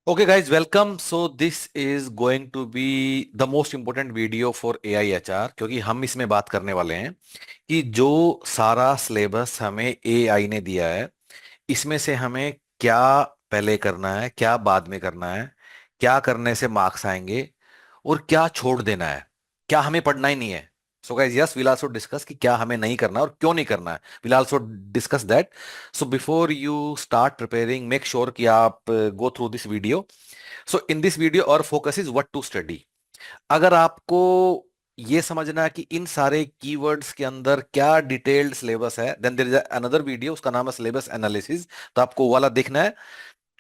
Okay, guys, welcome. So this is going to be the most important video for AI HR क्योंकि हम इसमें बात करने वाले हैं कि जो सारा सिलेबस हमें AI ने दिया है इसमें से हमें क्या पहले करना है, क्या बाद में करना है, क्या करने से मार्क्स आएंगे और क्या छोड़ देना है, क्या हमें पढ़ना ही नहीं है। So guys, yes, will also discuss कि क्या हमें नहीं करना है और क्यों नहीं करना है। Will also discuss that. So before you start preparing, make sure कि आप go through this video. So in this video our focus is what to study. अगर आपको ये समझना है कि इन सारे कीवर्ड्स के अंदर क्या डिटेल्ड सिलेबस है, then there is another video, उसका नाम है सिलेबस एनालिसिस। तो आपको वो वाला देखना है,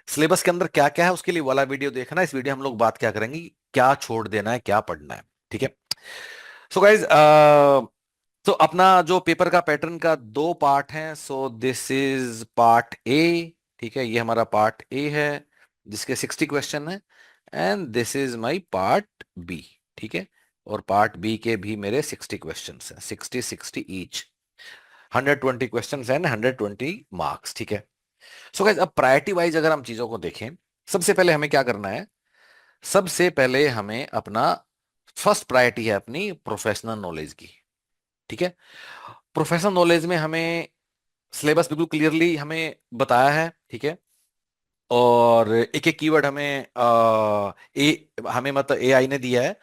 सिलेबस के अंदर क्या क्या है उसके लिए वाला वीडियो देखना है। इस वीडियो हम लोग बात क्या करेंगे कि क्या छोड़ देना है, क्या पढ़ना है। ठीक है। सो गाइज, तो अपना जो पेपर का पैटर्न का दो पार्ट हैं। सो दिस इज पार्ट ए। ठीक है, ये हमारा पार्ट ए है जिसके 60 क्वेश्चन है। And this is my part B. ठीक है, और पार्ट बी के भी मेरे 60 क्वेश्चन हैं, 60 ईच, 120 क्वेश्चन एंड 120 मार्क्स। ठीक है। सो गाइस, अब प्रायोरिटी वाइज अगर हम चीजों को देखें, सबसे पहले हमें क्या करना है। सबसे पहले हमें अपना फर्स्ट प्रायोरिटी है अपनी प्रोफेशनल नॉलेज की। ठीक है। प्रोफेशनल नॉलेज में हमें सिलेबस बिल्कुल क्लियरली हमें बताया है। ठीक है। और एक एक कीवर्ड हमें मतलब एआई ने दिया है।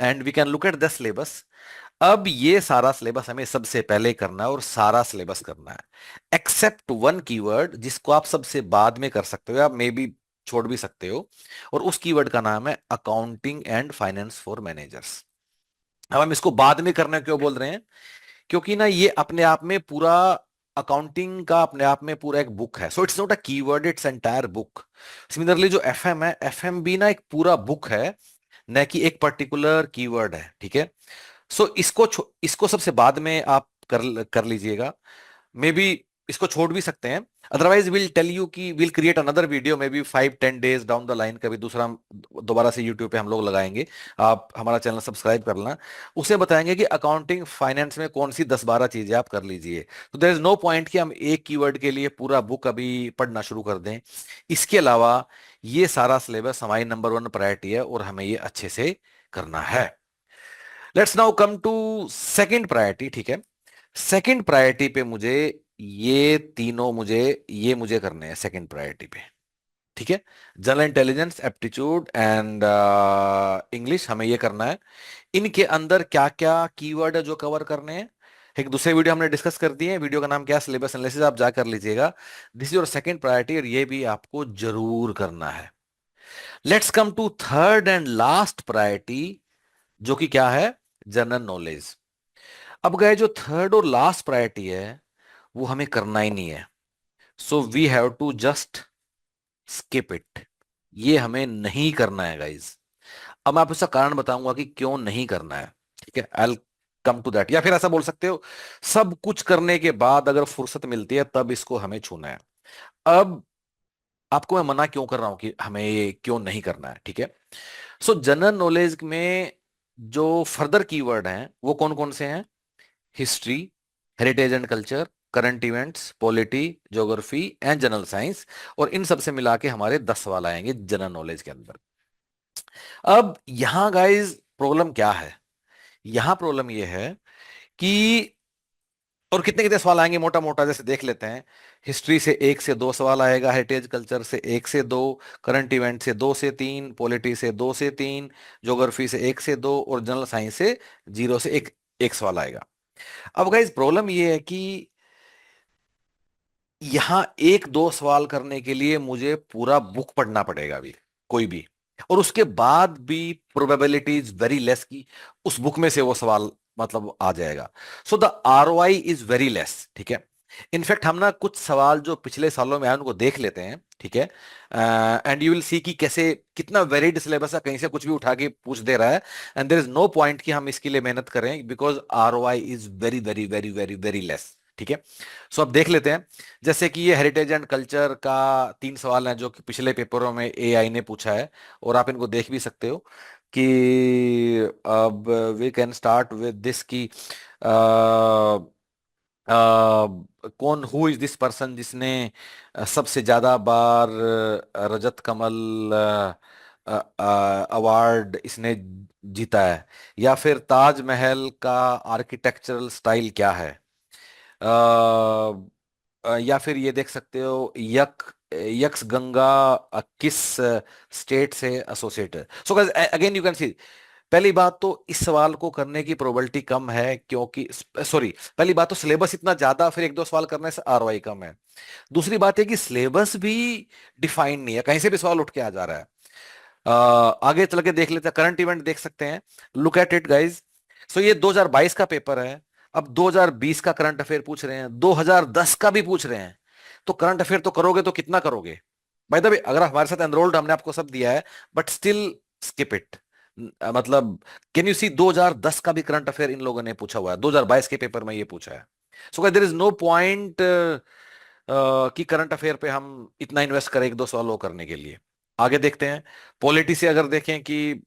And we can look at the syllabus. अब ये सारा सिलेबस हमें सबसे पहले करना है और सारा सिलेबस करना है, एक्सेप्ट वन कीवर्ड जिसको आप सबसे बाद में कर सकते हो या मे बी छोड़ भी सकते हो। और उस कीवर्ड का नाम है accounting and finance for managers. अब हम इसको बाद में करना क्यों बोल रहे हैं? क्योंकि ना ये अपने आप में पूरा अकाउंटिंग का अपने आप में पूरा एक बुक है। So it's not a keyword, its entire book. Similarly जो एफएम है, एफएम भी ना एक पूरा बुक है, न कि एक पर्टिकुलर कीवर्ड है। ठीक है। सो इसको सबसे बाद में आप कर कर लीजिएगा। मे बी इसको छोड़ भी सकते हैं। अदरवाइज विल टेल यू कि will create another video may be 5-10 days down the line, कभी दूसरा दोबारा से यूट्यूब पे हम लोग लगाएंगे। आप हमारा चैनल सब्सक्राइब कर लेना। उसे बताएंगे कि अकाउंटिंग फाइनेंस में कौन सी 10-12 चीजें आप कर लीजिए। तो देयर इज नो पॉइंट कि हम एक कीवर्ड के लिए पूरा बुक अभी पढ़ना शुरू कर दें। इसके अलावा ये सारा सिलेबस हमारी नंबर वन प्रायोरिटी है और हमें ये अच्छे से करना है। Let's now come to second priority. ठीक है। सेकंड प्रायोरिटी पे मुझे ये तीनों मुझे करने हैं सेकंड प्रायोरिटी पे। ठीक है। General intelligence, aptitude and English, हमें ये करना है। इनके अंदर क्या क्या कीवर्ड है जो कवर करने हैं, एक दूसरे वीडियो हमने डिस्कस कर दिए हैं। वीडियो का नाम क्या है, सिलेबस एनालिसिस, आप जा कर लीजिएगा। This is your second priority और ये भी आपको जरूर करना है। Let's come to third and last priority, जो कि क्या है, जनरल नॉलेज। अब गए जो थर्ड और लास्ट प्रायोरिटी है वो हमें करना ही नहीं है। So we have to just skip it. ये हमें नहीं करना है गाइज। अब मैं आपको इसका कारण बताऊंगा कि क्यों नहीं करना है। ठीक है, आई कम टू दैट। या फिर ऐसा बोल सकते हो, सब कुछ करने के बाद अगर फुर्सत मिलती है तब इसको हमें छूना है। अब आपको मैं मना क्यों कर रहा हूं कि हमें ये क्यों नहीं करना है। ठीक है। सो जनरल नॉलेज में जो फर्दर कीवर्ड हैं वो कौन कौन से हैं? History, heritage and culture, current events, polity, geography and general science. और इन सब से मिला के हमारे 10 सवाल आएंगे जनरल नॉलेज के अंदर। अब यहां गाइस प्रॉब्लम क्या है? यहां प्रॉब्लम यह है कि, और कितने कितने सवाल आएंगे मोटा मोटा जैसे देख लेते हैं। हिस्ट्री से 1 से 2 सवाल आएगा, हेरिटेज कल्चर से 1 से 2, करंट इवेंट से 2 से 3, पॉलिटी से 2 से 3, ज्योग्राफी से 1 से 2 और जनरल साइंस से 0 से 1 एक सवाल आएगा। अब गाइस प्रॉब्लम ये है कि यहां 1-2 सवाल करने के लिए मुझे पूरा बुक पढ़ना पड़ेगा अभी, कोई भी। और उसके बाद भी प्रोबेबिलिटी इज वेरी लेस की उस बुक में से वो सवाल मतलब आ जाएगा। So the ROI is very less. ठीक है। इनफैक्ट हम ना कुछ सवाल जो पिछले सालों में आए उनको देख लेते हैं। ठीक है। एंड यू विल सी कि कैसे कितना वेरिड सिलेबस है, कहीं से कुछ भी उठा के पूछ दे रहा है। And there is no point कि हम इसके लिए मेहनत करें because ROI is very very very very very less. ठीक है। सो अब देख लेते हैं। जैसे कि ये हेरिटेज एंड कल्चर का 3 सवाल हैं जो कि पिछले पेपरों में AI ने पूछा है, और आप इनको देख भी सकते हो कि अब we can start with this की कौन, हु इज दिस पर्सन जिसने सबसे ज्यादा बार रजत कमल अवार्ड इसने जीता है, या फिर ताजमहल का आर्किटेक्चरल स्टाइल क्या है, या फिर ये देख सकते हो यक्स गंगा किस स्टेट से एसोसिएट है। So again you can see, पहली बात तो इस सवाल को करने की प्रोबेबिलिटी कम है, क्योंकि सॉरी, पहली बात तो सिलेबस इतना ज्यादा, फिर एक दो सवाल करने से आरओआई कम है। दूसरी बात है कि सिलेबस भी डिफाइन नहीं है, कहीं से भी सवाल उठ के आ जा रहा है। आगे चल के देख लेते हैं, करंट इवेंट देख सकते हैं, लुक एट इट गाइज। सो ये 2022 का पेपर है, अब 2020 का करंट अफेयर पूछ रहे हैं, 2010 का भी पूछ रहे हैं, तो करंट अफेयर तो करोगे तो कितना करोगे? भाई द वे, अगर आप हमारे साथ एनरोल्ड, हमने आपको सब दिया है, बट स्टिल स्किप इट। मतलब कैन यू सी, 2010 का भी करंट अफेयर इन लोगों ने पूछा हुआ है, 2022 के पेपर में ये पूछा है। So there is no point कि करंट अफेयर पे हम इतना इन्वेस्ट करें एक दो सवाल करने के लिए। आगे देखते हैं, पॉलिटी से अगर देखें कि,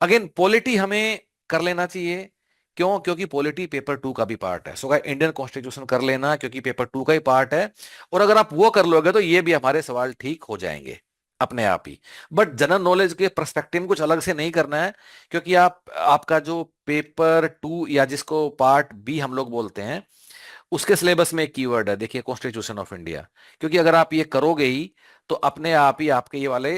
अगेन पॉलिटी हमें कर लेना चाहिए, क्यों? क्योंकि पॉलिटी पेपर टू का भी पार्ट है। सो इंडियन कॉन्स्टिट्यूशन कर लेना, क्योंकि पेपर टू का ही पार्ट है, और अगर आप वो कर लोगे तो ये भी हमारे सवाल ठीक हो जाएंगे अपने आप ही। बट जनरल नॉलेज के पर्सपेक्टिव में कुछ अलग से नहीं करना है, क्योंकि आपका जो पेपर टू, या जिसको पार्ट बी हम लोग बोलते हैं, उसके सिलेबस में एक कीवर्ड है, देखिए, कॉन्स्टिट्यूशन ऑफ इंडिया। क्योंकि अगर आप ये करोगे ही, तो अपने आप ही आपके ये वाले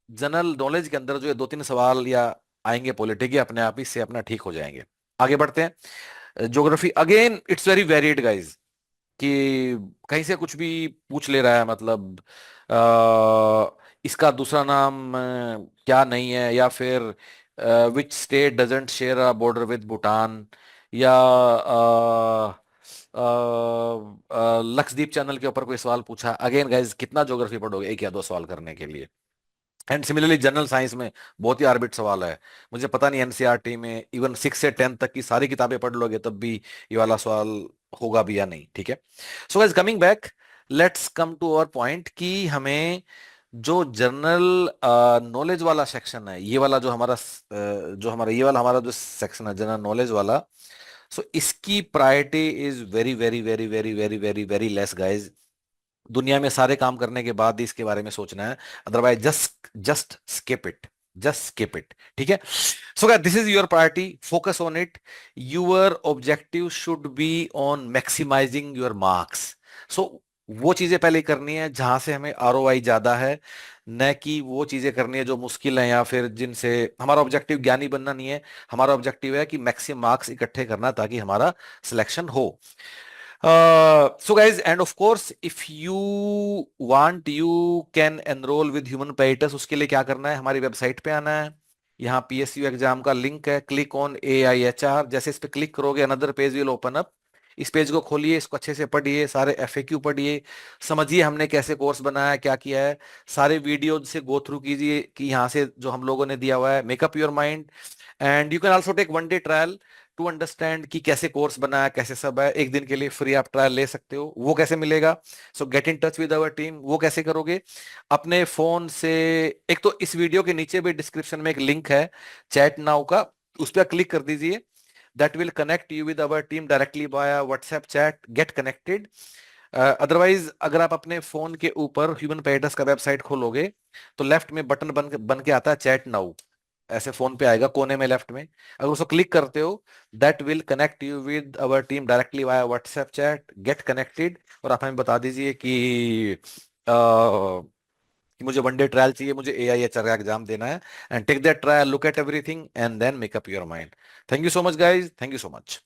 जनरल नॉलेज के अंदर जो ये दो तीन सवाल या आएंगे पॉलिटी के, अपने आप ही से अपना ठीक हो जाएंगे। आगे बढ़ते हैं, geography again it's very varied guys, कि कहीं से कुछ भी पूछ ले रहा है, मतलब इसका दूसरा नाम क्या नहीं है, या फिर which state doesn't share a border with Bhutan, या लक्षद्वीप चैनल के ऊपर कोई सवाल पूछा। अगेन गाइज, कितना ज्योग्राफी पढ़ोगे एक या दो सवाल करने के लिए? एंड सिमिलरली जनरल साइंस में बहुत ही आर्बिट सवाल है, मुझे पता नहीं एनसीईआरटी में इवन 6 से 10 तक की सारी किताबें पढ़ लोगे तब भी ये वाला सवाल होगा भी या नहीं, ठीक है? So guys, coming back, let's come to our point, कि हमें जो जनरल नॉलेज वाला सेक्शन है, ये वाला जो हमारा जो हमारा ये वाला हमारा जो सेक्शन है जनरल नॉलेज वाला, सो इसकी priority is very very very very very very very less guys. दुनिया में सारे काम करने के बाद ही इसके बारे में सोचना है, otherwise just just skip it, just skip it, ठीक है? So this is your priority, focus on it. Your objective should be on maximizing your marks. So वो चीजें पहले करनी है जहां से हमें आरओआई ज्यादा है, न कि वो चीजें करनी है जो मुश्किल है, या फिर जिनसे हमारा ऑब्जेक्टिव ज्ञानी बनना नहीं है। हमारा ऑब्जेक्टिव है कि मैक्सिमम मार्क्स इकट्ठे करना, ताकि हमारा सिलेक्शन हो। So guys, and of course, if you want, you can enroll with Human Paytas। उसके लिए क्या करना है, हमारी वेबसाइट पे आना है, यहाँ पीएसयू एग्जाम का लिंक है, क्लिक ऑन AIHR। जैसे इस पे क्लिक करोगे, another page will open up. इस पेज को खोलिए, इसको अच्छे से पढ़िए, सारे FAQ पढ़िए, समझिए हमने कैसे कोर्स बनाया है, क्या किया है, सारे वीडियो से गो थ्रू कीजिए, कि यहाँ से जो हम लोगों ने दिया हुआ है, make up your mind. And you can also take 1 day trial to understand कि कैसे कोर्स बना है, कैसे सब है। एक दिन के लिए फ्री आप ट्रायल ले सकते हो, वो कैसे मिलेगा? So get in touch with our team. वो कैसे करोगे? अपने फोन से, एक तो इस वीडियो के नीचे भी डिस्क्रिप्शन में एक लिंक है चैट नाउ का, उस पर क्लिक कर दीजिए। That will connect you with our team directly by WhatsApp chat, get connected. Otherwise अगर आप अपने फोन के ऊपर ह्यूमन पेडास का वेबसाइट खोलोगे, तो लेफ्ट में बटन बन के आता है चैट नाउ, ऐसे फोन पे आएगा कोने में लेफ्ट में। अगर उसको क्लिक करते हो, that will connect you with our team directly via WhatsApp chat, get connected. और आप हमें बता दीजिए कि मुझे 1 डे ट्रायल चाहिए, मुझे AIHR का एग्जाम देना है, and take that trial, look at everything, and then make up your mind. Thank you so much guys, thank you so much.